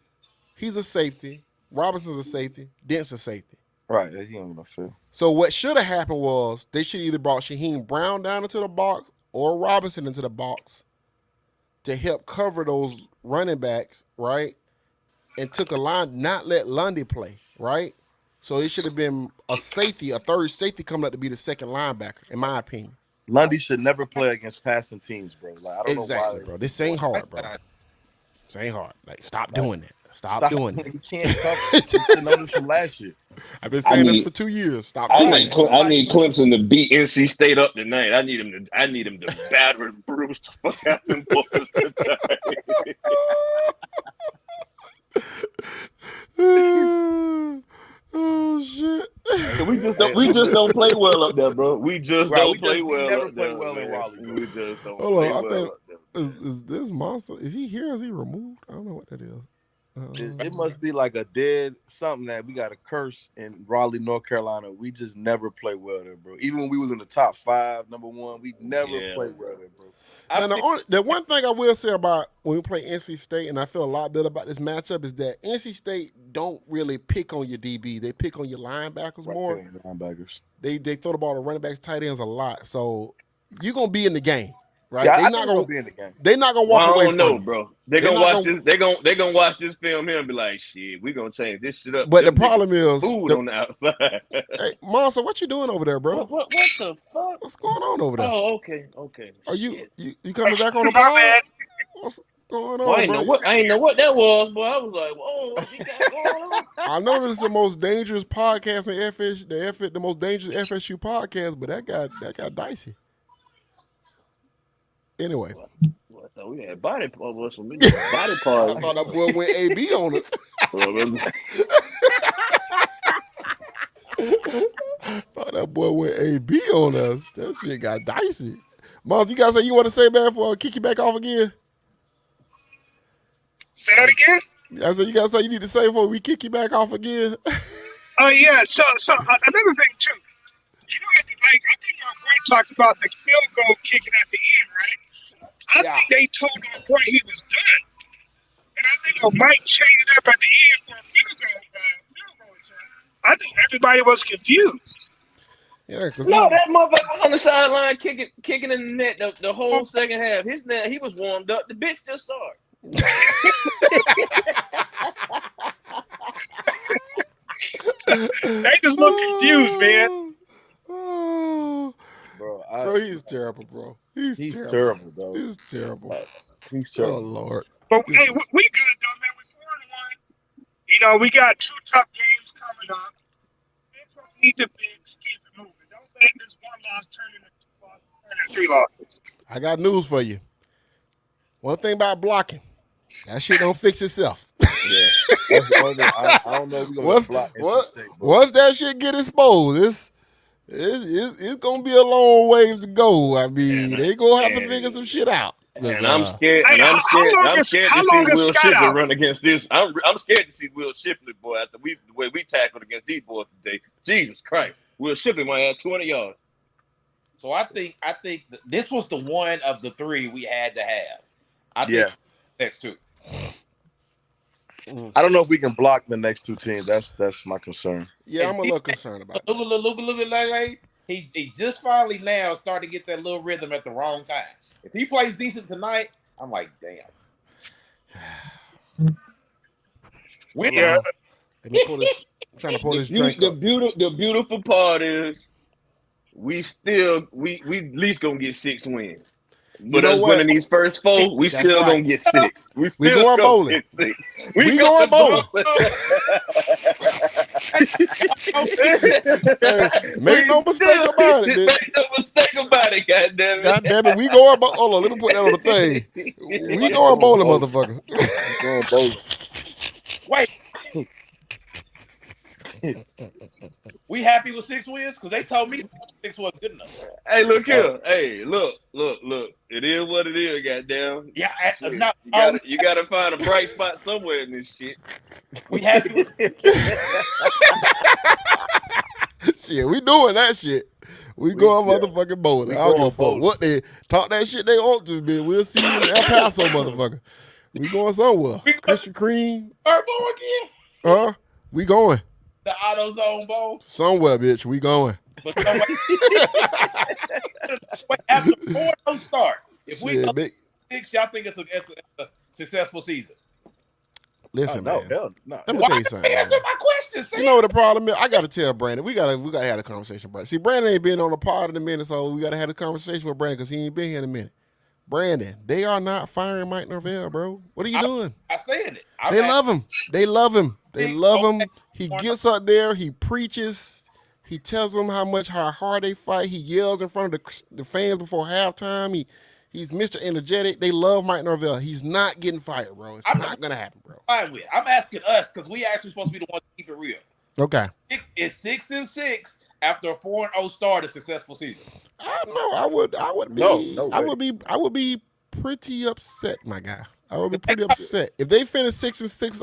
Speaker 1: he's a safety. Robinson's a safety. Dent's a safety.
Speaker 5: Right. He ain't gonna feel.
Speaker 1: So what should have happened was they should either brought Shaheem Brown down into the box or Robinson into the box to help cover those running backs, right? And took a line, not let Lundy play, right? So it should have been a safety, a third safety coming up to be the second linebacker, in my opinion.
Speaker 5: Lundy should never play against passing teams, bro. Like, I don't know why,
Speaker 1: bro. This ain't hard, bro. This ain't hard. Like, stop doing that. Stop doing that.
Speaker 5: You can't cover. You know this from last year.
Speaker 1: I've been saying this for 2 years. Stop doing that.
Speaker 2: I need Clemson to beat NC State up tonight. I need him to batter and bruise the fuck out them boys tonight.
Speaker 1: Oh shit!
Speaker 2: We just don't play well up there, bro. We just don't play well.
Speaker 5: We never play well in Raleigh.
Speaker 2: We just don't.
Speaker 1: Hold
Speaker 2: play
Speaker 1: on,
Speaker 2: well
Speaker 1: is this monster? Is he here? Is he removed? I don't know what that is.
Speaker 5: It must be like a dead something that we got a curse in Raleigh, North Carolina. We just never play well there, bro. Even when we was in the top 5, number 1, we never played well there, bro.
Speaker 1: And the one thing I will say about when we play NC State, and I feel a lot better about this matchup, is that NC State don't really pick on your DB. They pick on your linebackers more.
Speaker 5: Linebackers.
Speaker 1: They throw the ball to running backs, tight ends a lot. So you're going to be in the game. Right?
Speaker 5: Yeah,
Speaker 1: they're not gonna
Speaker 5: be in the game.
Speaker 1: They're not gonna walk away from
Speaker 2: it, bro. They're gonna watch this. They're gonna watch this film here and be like, "Shit, we're gonna change this shit up."
Speaker 1: But the problem is,
Speaker 2: food on the outside.
Speaker 1: Hey, Monster, what you doing over there, bro?
Speaker 2: What the fuck?
Speaker 1: What's going on over there?
Speaker 2: Oh, okay.
Speaker 1: Are you coming back on the pod? What's going on?
Speaker 2: I ain't know what that was, but I was like, "Whoa, what you got going on?"
Speaker 1: I know this is the most dangerous podcast in the most dangerous FSU podcast, but that got dicey. Anyway,
Speaker 2: I thought we had body parts. Body parts.
Speaker 1: I thought that boy went AB on us. Thought that boy went AB on us. That shit got dicey. Moss, you guys say you want to say back before I kick you back off again?
Speaker 4: Say that again?
Speaker 1: I said you guys say you need to say before we kick you back off again.
Speaker 4: Oh yeah. So another thing too. You know, like I think our boy talked about the field goal kicking at the end, right? I think they told our boy he was done, and I think Mike changed it up at the end for a field goal attempt. I think everybody was confused.
Speaker 1: Yeah,
Speaker 2: no, that motherfucker on the sideline kicking in the net the whole second half. His net, he was warmed up. The bitch just saw it.
Speaker 4: They just look confused, man.
Speaker 1: Bro, he's terrible, bro. He's
Speaker 5: terrible, bro.
Speaker 1: He's terrible.
Speaker 5: He's terrible.
Speaker 1: Oh, Lord.
Speaker 4: But hey, we good though, man. We're 4-1. You know, we got 2 tough games coming up. We need to fix, keep it moving. Don't let this one loss turn into 2 losses, turn into 3 losses.
Speaker 1: I got news for you. One thing about blocking, that shit don't fix itself.
Speaker 5: Yeah. I don't know if we're going to block NC State,
Speaker 1: once that shit get exposed, it's gonna be a long ways to go. I mean, they gonna have to figure some shit out.
Speaker 2: And I'm scared. I'm scared to see Will Shipley run against this. I'm scared to see Will Shipley, boy, after the way we tackled against these boys today. Jesus Christ, Will Shipley might have 200 yards.
Speaker 3: So I think this was the one of the 3 we had to have. I think next 2.
Speaker 5: I don't know if we can block the next 2 teams. That's my concern.
Speaker 1: Yeah, I'm a little concerned about it.
Speaker 3: Look at Lele. He just finally now started to get that little rhythm at the wrong time. If he plays decent tonight, I'm like, damn.
Speaker 4: Yeah.
Speaker 1: Let me pull this. I'm trying to pull this drink up.
Speaker 2: The beautiful part is we at least gonna get 6 wins. But us winning these first 4, we still gonna get 6. We still
Speaker 1: going bowling.
Speaker 2: Get 6.
Speaker 1: We going bowling. Make no mistake about it, bitch.
Speaker 2: Make no mistake about it, goddamn it.
Speaker 1: Goddamn it, we going. Hold on, let me put that on the thing. We going bowling, motherfucker.
Speaker 5: Going bowling.
Speaker 3: Wait. We happy with 6 wins? Because they told me 6 wasn't good enough.
Speaker 2: Hey, look here. Hey, look. It is what it is, goddamn.
Speaker 3: Yeah,
Speaker 2: you gotta find a bright spot somewhere in this shit.
Speaker 3: We happy with
Speaker 1: shit, we doing that shit. We going motherfucking bowling. I don't give a fuck what they talk that shit they want to, man. We'll see you in El Paso, motherfucker. We going somewhere. Krispy Kreme.
Speaker 3: Bowl again?
Speaker 1: Huh? We going.
Speaker 3: The AutoZone Bowl?
Speaker 1: Somewhere, bitch. We going.
Speaker 3: But after 4-0 start, if we go 6, y'all think it's a successful season?
Speaker 1: Listen, man.
Speaker 5: No.
Speaker 1: Let me tell you something.
Speaker 3: Answer my question.
Speaker 1: You know what the problem is? I gotta tell Brandon. We gotta have a conversation, Brandon. See, Brandon ain't been on the pod in a minute, so we gotta have a conversation with Brandon because he ain't been here in a minute. Brandon, they are not firing Mike Norvell, bro. What are you doing?
Speaker 3: I said it.
Speaker 1: They love him. They love him. They love him. He gets up there. He preaches. He tells them how hard they fight. He yells in front of the fans before halftime. He's Mr. Energetic. They love Mike Norvell. He's not getting fired, bro. It's not gonna happen, bro.
Speaker 3: I'm asking us because we actually supposed to be the ones to keep it real.
Speaker 1: Okay.
Speaker 3: It's 6-6 after a 4-0 start, a successful season.
Speaker 1: I would be pretty upset, my guy. I would be pretty upset if they finish 6-6.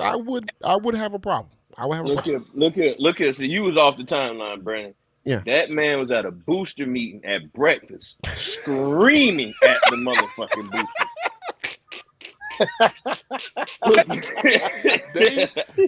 Speaker 1: I would have a problem. I would have a problem.
Speaker 2: Look here. So you was off the timeline, Brandon.
Speaker 1: Yeah.
Speaker 2: That man was at a booster meeting at breakfast, screaming at the motherfucking boosters.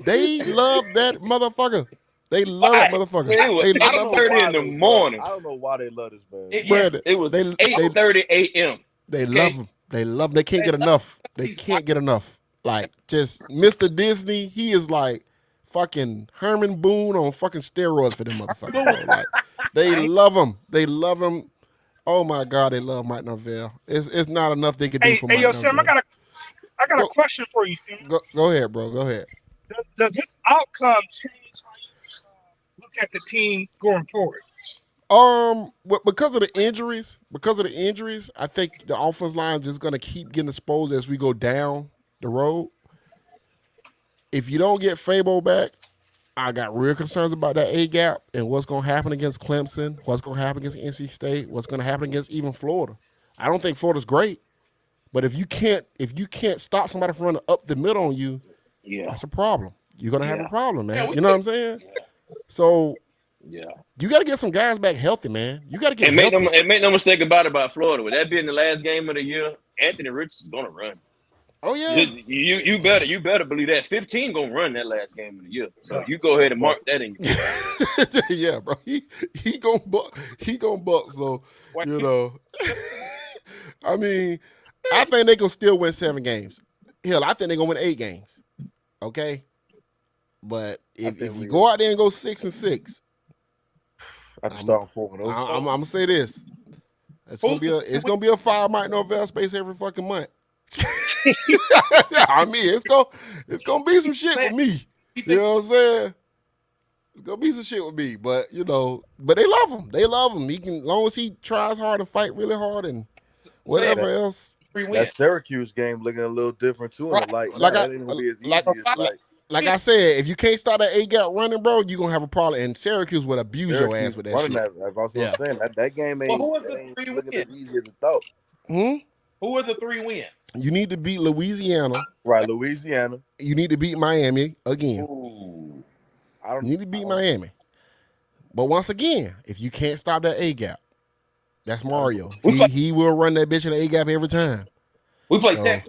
Speaker 1: they love that motherfucker. They love that motherfucker.
Speaker 2: It was 8:30 in the morning.
Speaker 5: I don't know why they love this man.
Speaker 2: It was 8:30 a.m.
Speaker 1: They love him. They love him. They can't get enough. They can't get enough. Like, just Mr. Disney, he is like fucking Herman Boone on fucking steroids for them motherfuckers. Bro. Like, they love him. They love him. Oh my God, they love Mike Norvell. It's not enough they can do for Mike Norvell.
Speaker 4: Sam, I got a question for you, Sam.
Speaker 1: Go ahead, bro. Go ahead.
Speaker 4: Does this outcome change how you look at the team going forward?
Speaker 1: Because of the injuries, I think the offense line is just gonna keep getting exposed as we go down the road. If you don't get Fabo back, I got real concerns about that A gap and what's gonna happen against Clemson, what's gonna happen against NC State, what's gonna happen against even Florida. I don't think Florida's great, but if you can't stop somebody from running up the middle on you, that's a problem. You're gonna have a problem, man. You know what I'm saying? So. Yeah, you got to get some guys back healthy, man. You got to get healthy.
Speaker 2: Make no mistake about Florida. With that being the last game of the year, Anthony Richardson is gonna run.
Speaker 1: Oh yeah,
Speaker 2: you better believe that 15 gonna run that last game of the year. So you go ahead and mark that in your
Speaker 1: yeah, bro. He gonna buck. So you know, I mean, I think they gonna still win 7 games. Hell, I think they gonna win 8 games. Okay, but if you go out there and go 6-6.
Speaker 5: I just start 4-0.
Speaker 1: I'm gonna say this: it's gonna be a 5 Mike Norvell space every fucking month. I mean, it's gonna be some shit with me. You know what I'm saying? It's gonna be some shit with me, but they love him. They love him. He can, as long as he tries hard to fight really hard and whatever else.
Speaker 5: That Syracuse game looking a little different too.
Speaker 1: Like I said, if you can't start that A gap running, bro, you're gonna have a problem. And Syracuse would abuse your ass with that shit.
Speaker 5: That's what I'm saying. That game ain't,
Speaker 3: who was the 3 wins?
Speaker 5: As easy as it thought.
Speaker 3: Who were the 3 wins?
Speaker 1: You need to beat Louisiana.
Speaker 5: Right, Louisiana.
Speaker 1: You need to beat Miami again.
Speaker 5: Ooh.
Speaker 1: You need to beat Miami. But once again, if you can't stop that A gap, that's Mario. He will run that bitch in the A gap every time.
Speaker 3: We play Tech.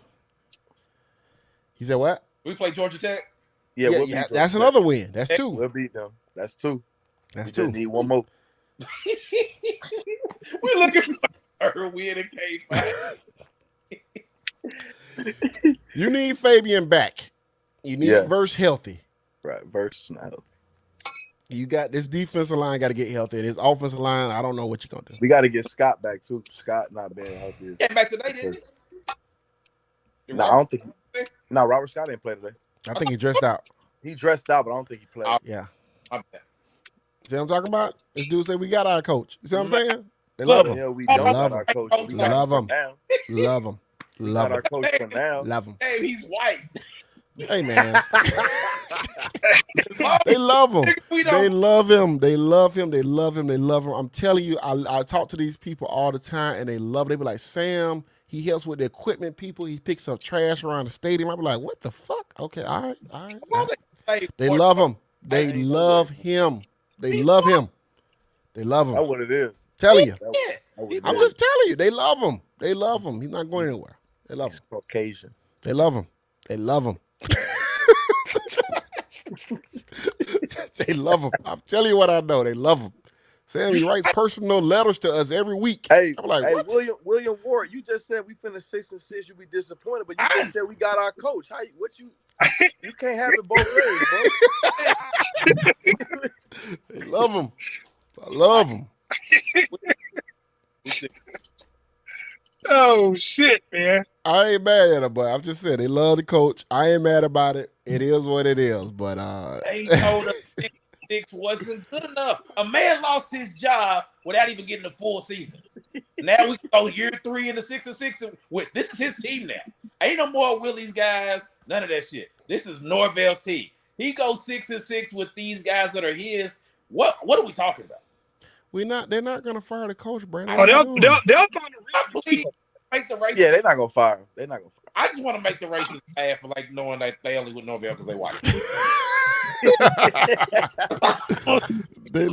Speaker 1: He said what?
Speaker 3: We play Georgia Tech.
Speaker 5: Yeah, we'll beat
Speaker 1: that's another win. That's 2.
Speaker 5: We'll beat them. That's 2.
Speaker 1: That's
Speaker 5: we
Speaker 1: 2.
Speaker 5: Just need one more.
Speaker 3: We're looking for her win in K5.
Speaker 1: You need Fabian back. You need Verse healthy.
Speaker 5: Right, Verse not healthy.
Speaker 1: You got this defensive line got to get healthy. This offensive line, I don't know what you're gonna do.
Speaker 5: We got to get Scott back too. Scott not being healthy.
Speaker 3: Came back today, didn't he?
Speaker 5: No, I don't think. No, Robert Scott didn't play today.
Speaker 1: I think he dressed out.
Speaker 5: He dressed out, but I don't think he played.
Speaker 1: Yeah. See what I'm talking about? This dude said we got our coach. You see what I'm saying? They love him.
Speaker 5: Yeah, we don't got our coach. We
Speaker 1: love him. Love him.
Speaker 5: We got our coach for now.
Speaker 1: Love him.
Speaker 3: Hey, he's white.
Speaker 1: Hey, man. They love him. They love him. They love him. They love him. They love him. I'm telling you, I talk to these people all the time, and they love it. They be like, Sam, he helps with the equipment people. He picks up trash around the stadium. I be like, what the fuck? Okay, all right. They love him. They love him. They love him. They love him.
Speaker 5: That's what it is.
Speaker 1: Telling you. I'm just telling you. They love him. They love him. He's not going anywhere. They love him.
Speaker 5: Caucasian.
Speaker 1: They love him. They love him. They love him. I'm telling you what I know. They love him. Sam, he writes personal letters to us every week.
Speaker 5: Hey,
Speaker 1: I'm like,
Speaker 5: hey,
Speaker 1: what?
Speaker 5: William Ward, you just said we finished 6-6. You be disappointed, but you just said we got our coach. You can't have it both ways, bro.
Speaker 1: They love him. I love him.
Speaker 4: Oh shit, man.
Speaker 1: I ain't mad at him, but I'm just saying they love the coach. I ain't mad about it. It is what it is. But
Speaker 3: they told us 6 wasn't good enough. A man lost his job without even getting a full season. Now we go year 3 in the 6-6 with this is his team now. Ain't no more Willie's guys, none of that shit. This is Norvell's team. He goes 6-6 with these guys that are his. What are we talking about?
Speaker 1: They're not gonna fire the coach, Brandon.
Speaker 4: Oh, they'll find a reason.
Speaker 3: Make the races.
Speaker 5: Yeah, they're not gonna fire him. They're not gonna fire him.
Speaker 3: I just want to make the races bad for like knowing that they only with Norvell because they white.
Speaker 1: They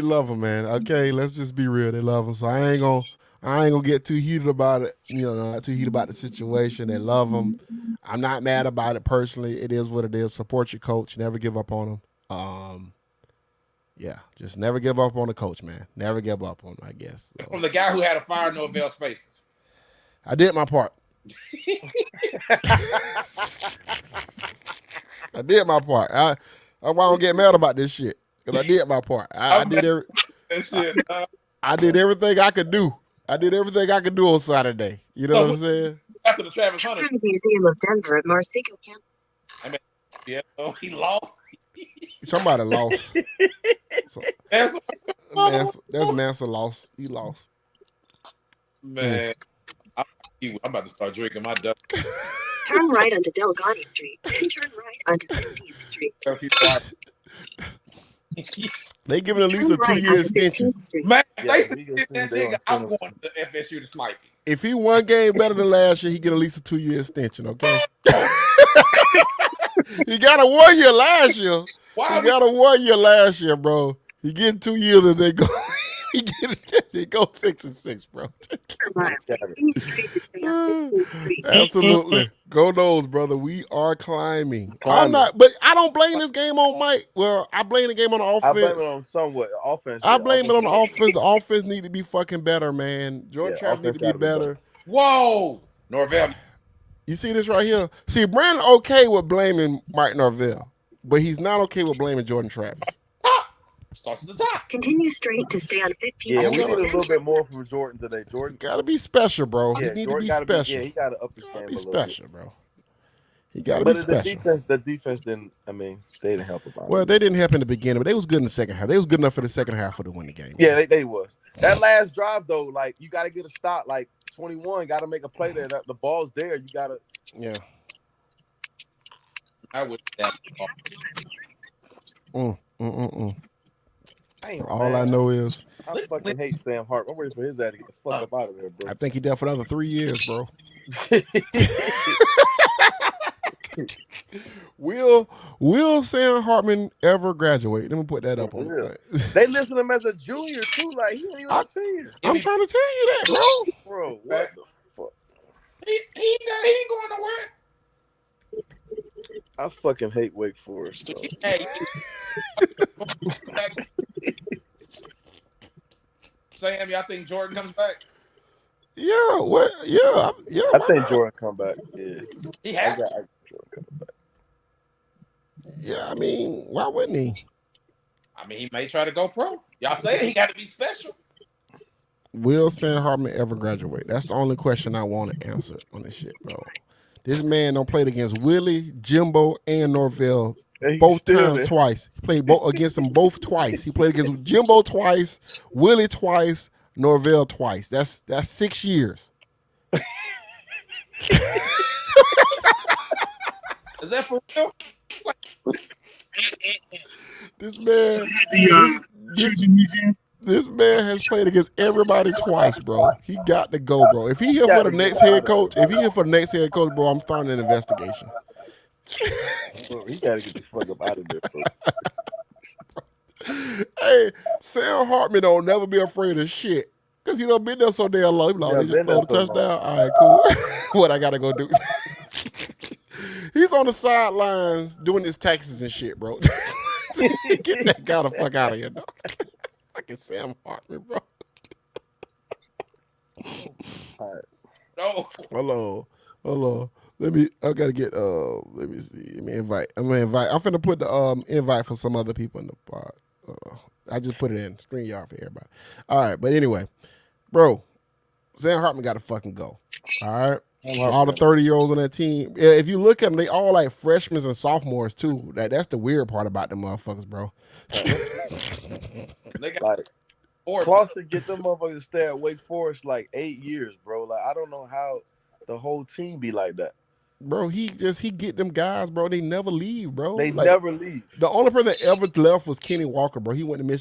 Speaker 1: love him, man. Okay, let's just be real. They love him. So I ain't gonna get too heated about it. Not too heated about the situation. They love him. I'm not mad about it personally. It is what it is. Support your coach. Never give up on him. Yeah, just never give up on the coach, man. Never give up on him, I guess. So.
Speaker 3: From the guy who had to fire Norvell Spaces.
Speaker 1: I did my part. I did my part. That's why I don't get mad about this shit. Because I did my part. I did everything I could do. I did everything I could do on Saturday. You know what I'm saying?
Speaker 3: After the Travis Hunter.
Speaker 6: Museum of Denver at Marsico Camp.
Speaker 3: He lost.
Speaker 1: Somebody lost. So, that's Mansa lost. He lost.
Speaker 3: Man, I'm about to start drinking my duck.
Speaker 6: Turn right onto Delgado Street, then turn right onto 15th Street.
Speaker 1: They giving at least a 2-year extension.
Speaker 3: Man, they said that nigga, I'm going to FSU to snipe him.
Speaker 1: If he one game better than last year, he get at least a 2-year extension, okay? He got a 1 year last year. He got a 1 year last year, bro. He getting 2 years and they go. He go 6-6, bro. Absolutely. Go those, brother. We are climbing. I'm not, but I don't blame this game on Mike. Well, I blame the game on the offense.
Speaker 5: I blame it on somewhat offense.
Speaker 1: I blame it on the offense. The offense need to be fucking better, man. Jordan Travis need to be better.
Speaker 3: Whoa, Norvell.
Speaker 1: You see this right here? See, Brandon okay with blaming Mike Norvell, but he's not okay with blaming Jordan Travis.
Speaker 3: Starts at the top.
Speaker 6: Continue straight to stay on 15.
Speaker 5: Yeah, we need a little bit more from Jordan today. Jordan
Speaker 1: gotta be special, bro.
Speaker 5: Yeah,
Speaker 1: he need
Speaker 5: Jordan
Speaker 1: to be special.
Speaker 5: He gotta up his game
Speaker 1: be
Speaker 5: a little
Speaker 1: special,
Speaker 5: bit.
Speaker 1: bro. He gotta be special.
Speaker 5: The defense didn't. I mean, they didn't help about it.
Speaker 1: Well, they didn't help in the beginning, but they was good in the second half. They was good enough for the second half to win the game.
Speaker 5: Yeah, they was. That last drive though, like you gotta get a stop. Like 21, gotta make a play there. The ball's there. You gotta.
Speaker 1: Yeah.
Speaker 3: I would that.
Speaker 5: Damn,
Speaker 1: all man. I know is
Speaker 5: I fucking hate Sam Hart. I'm ready for his ass to get the fuck up out of there, bro.
Speaker 1: I think he there for another 3 years, bro. Will Sam Hartman ever graduate? Let me put that up on the
Speaker 5: They listen to him as a junior too. Like he ain't even a senior.
Speaker 1: I'm trying to tell you that, bro.
Speaker 5: Bro, what the fuck?
Speaker 3: He ain't going nowhere.
Speaker 5: I fucking hate Wake Forest.
Speaker 3: Hey. Sam, y'all think Jordan comes back?
Speaker 1: Yeah, well, yeah.
Speaker 5: I think Jordan come back. Yeah,
Speaker 3: he has.
Speaker 5: Jordan coming back.
Speaker 1: Yeah, I mean, why wouldn't he?
Speaker 3: I mean, he may try to go pro. Y'all say he got to be special.
Speaker 1: Will Sam Hartman ever graduate? That's the only question I want to answer on this shit, bro. This man don't play against Willie, Jimbo, and Norvell both times twice. He played against them both twice. He played against Jimbo twice, Willie twice, Norvell twice. That's 6 years.
Speaker 3: Is that for real?
Speaker 1: This man, this man has played against everybody twice, bro. He got to go, bro. If he here for the next head coach, bro, I'm starting an investigation.
Speaker 5: Bro, he gotta get the fuck up out of there, bro.
Speaker 1: Hey, Sam Hartman don't never be afraid of shit. Because he done been there so damn long. They just throw the touchdown. All right, cool. What I gotta go do? He's on the sidelines doing his taxes and shit, bro. Get that guy the fuck out of here, dog. Fucking Sam Hartman, bro.
Speaker 5: All right.
Speaker 3: No.
Speaker 1: Hold on. Let me see. Let me invite. I'm finna put the invite for some other people in the pod. I just put it in. Screen yard for everybody. All right, but anyway, bro, Sam Hartman got to fucking go. All right. All the 30-year-olds on that team. Yeah, if you look at them, they all like freshmen and sophomores too. That's the weird part about them motherfuckers, bro.
Speaker 3: They got
Speaker 5: like Clausen get them motherfuckers to stay at Wake Forest like 8 years, bro. Like I don't know how the whole team be like that.
Speaker 1: Bro, he get them guys, bro. They never leave, bro.
Speaker 5: They never leave.
Speaker 1: The only person that ever left was Kenny Walker, bro. He went to Michigan.